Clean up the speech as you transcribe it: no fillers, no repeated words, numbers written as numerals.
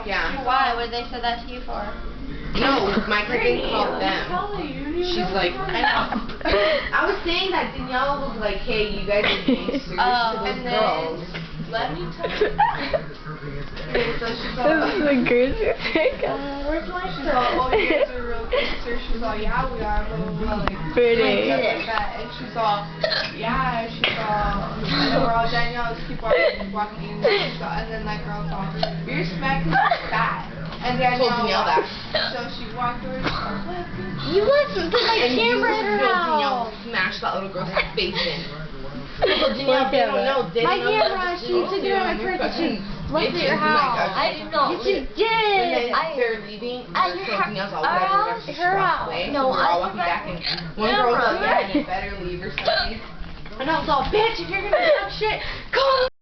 Yeah. Why? What did they say that to you for? No, my cousin called them. She's like, I know. I was saying that Danielle was like, hey, you guys are being serious to those girls. Let me tell you. Okay, so she's all This is the craziest thing. Where's my She's all, oh, you guys are real gangsters. She's all, yeah, we are, blah, blah, blah. Like, Pretty. like that. And she's all, yeah, she's all, and then we're all, Danielle, just keep walking in. And then that girl's all, you're smacking because you're fat. And Danielle that. So she walked over, she's all, what? You listened to my And camera at her Danielle house. smashed that little girl's face in. Well, Danielle, they don't know. They My don't know camera, that she took it on my purse and she left it at your house. I did not. Yes, you And did. then they're leaving. At So your Danielle's all our whatever. house? She Her walks house. away. No, So we're all I walking was back, like, and one girl's like, yeah, you better leave or something. And I was all, bitch, if you're gonna talk shit, call